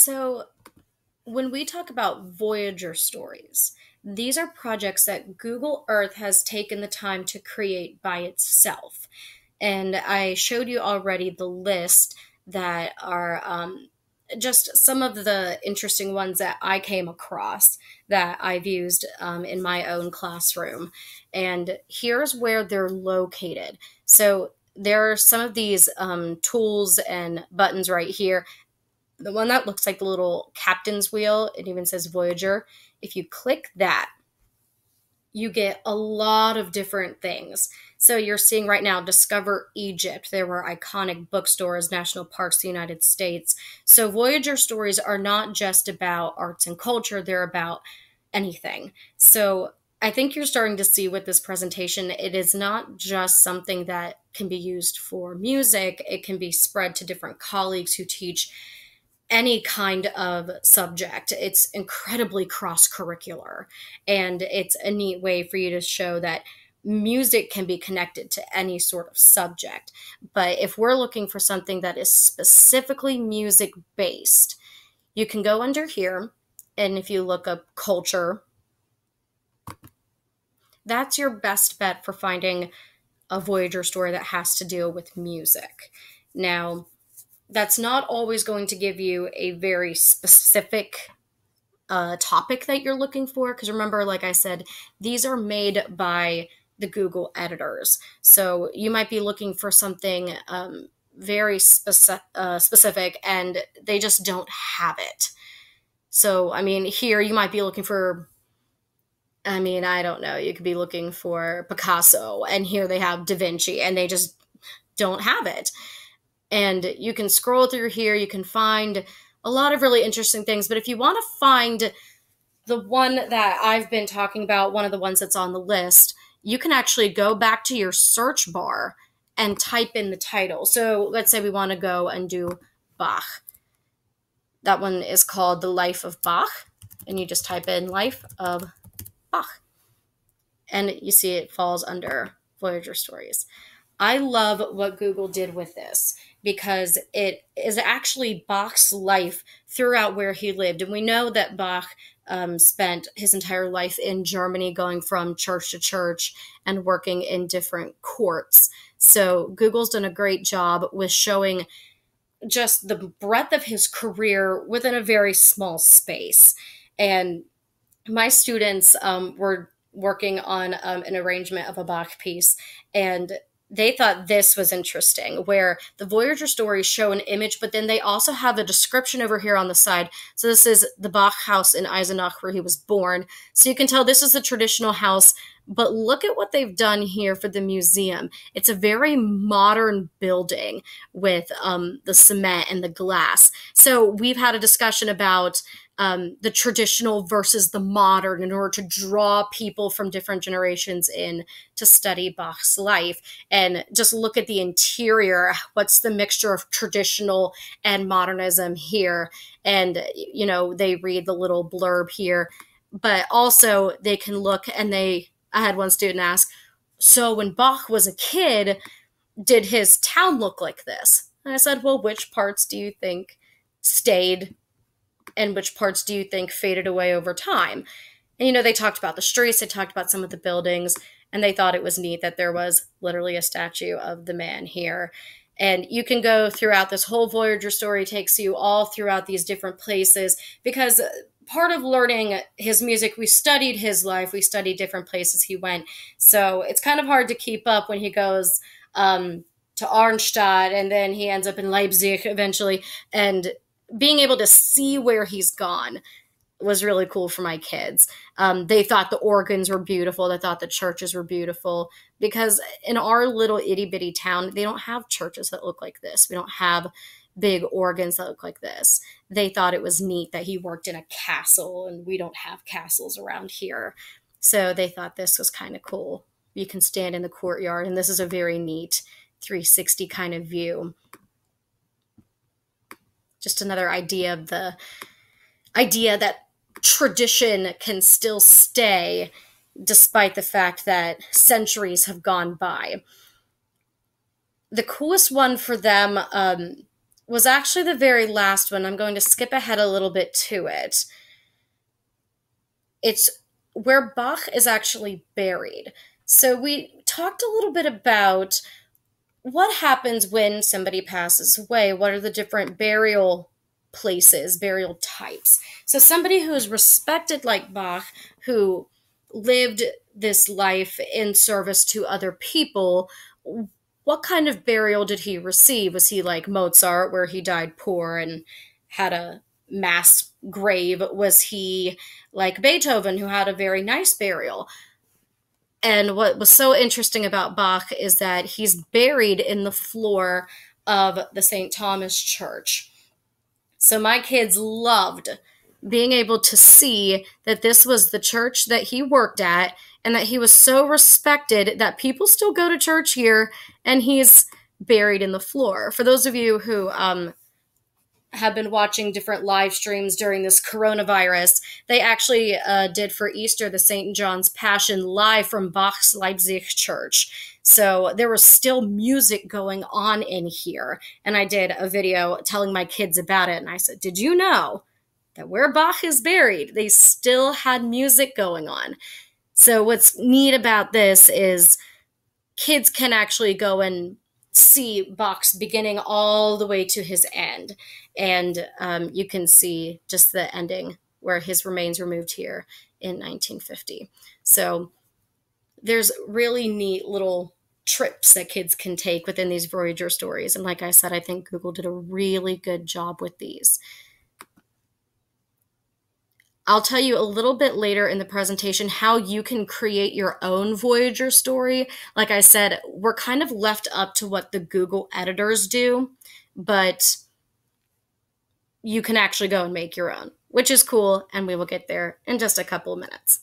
So, when we talk about Voyager stories, these are projects that Google Earth has taken the time to create by itself. And I showed you already the list that are just some of the interesting ones that I came across that I've used in my own classroom. And here's where they're located. So there are some of these tools and buttons right here. The one that looks like the little captain's wheel, it even says Voyager. If you click that, you get a lot of different things. So you're seeing right now Discover Egypt. There were iconic bookstores, national parks, the United States. So Voyager stories are not just about arts and culture, they're about anything. So I think you're starting to see with this presentation, it is not just something that can be used for music, it can be spread to different colleagues who teach any kind of subject. It's incredibly cross curricular, and it's a neat way for you to show that music can be connected to any sort of subject. But if we're looking for something that is specifically music based, you can go under here, and if you look up culture, that's your best bet for finding a Voyager story that has to deal with music. Now, that's not always going to give you a very specific topic that you're looking for. Because remember, like I said, these are made by the Google editors. So you might be looking for something very specific, and they just don't have it. So, I mean, here you might be looking for, I mean, I don't know, you could be looking for Picasso, and here they have Da Vinci, and they just don't have it. And you can scroll through here, you can find a lot of really interesting things. But if you want to find the one that I've been talking about, one of the ones that's on the list, you can actually go back to your search bar and type in the title. So let's say we want to go and do Bach. That one is called The Life of Bach. And you just type in Life of Bach. And you see it falls under Voyager Stories. I love what Google did with this because it is actually Bach's life throughout where he lived. And we know that Bach spent his entire life in Germany, going from church to church and working in different courts. So Google's done a great job with showing just the breadth of his career within a very small space. And my students were working on an arrangement of a Bach piece, and they thought this was interesting, where the Voyager stories show an image, but then they also have a description over here on the side. So this is the Bach house in Eisenach where he was born. So you can tell this is a traditional house, but look at what they've done here for the museum. It's a very modern building with the cement and the glass. So we've had a discussion about the traditional versus the modern in order to draw people from different generations in to study Bach's life. And just look at the interior. What's the mixture of traditional and modernism here? And, you know, they read the little blurb here, but also they can look and I had one student ask, so when Bach was a kid, did his town look like this? And I said, well, which parts do you think stayed and which parts do you think faded away over time? And, you know, they talked about the streets, they talked about some of the buildings, and they thought it was neat that there was literally a statue of the man here. And you can go throughout this whole Voyager story, takes you all throughout these different places, because part of learning his music, we studied his life, we studied different places he went. So it's kind of hard to keep up when he goes to Arnstadt, and then he ends up in Leipzig eventually, and being able to see where he's gone was really cool for my kids. They thought the organs were beautiful. They thought the churches were beautiful, because in our little itty bitty town, they don't have churches that look like this. We don't have big organs that look like this. They thought it was neat that he worked in a castle, and we don't have castles around here. So they thought this was kind of cool. You can stand in the courtyard, and this is a very neat 360 kind of view. Just another idea of the idea that tradition can still stay despite the fact that centuries have gone by. The coolest one for them was actually the very last one. I'm going to skip ahead a little bit to it. It's where Bach is actually buried. So we talked a little bit about what happens when somebody passes away. What are the different burial places, burial types? So somebody who is respected like Bach, who lived this life in service to other people, what kind of burial did he receive? Was he like Mozart, where he died poor and had a mass grave? Was he like Beethoven, who had a very nice burial? And what was so interesting about Bach is that he's buried in the floor of the St. Thomas Church. So my kids loved being able to see that this was the church that he worked at and that he was so respected that people still go to church here, and he's buried in the floor. For those of you who have been watching different live streams during this coronavirus, they actually did for Easter the St. John's Passion live from Bach's Leipzig church. So there was still music going on in here. And I did a video telling my kids about it. And I said, did you know that where Bach is buried, they still had music going on? So what's neat about this is kids can actually go and see Bach's beginning all the way to his end. And you can see just the ending where his remains were moved here in 1950. So there's really neat little trips that kids can take within these Voyager stories. And like I said, I think Google did a really good job with these. I'll tell you a little bit later in the presentation how you can create your own Voyager story. Like I said, we're kind of left up to what the Google editors do, but you can actually go and make your own, which is cool, and we will get there in just a couple of minutes.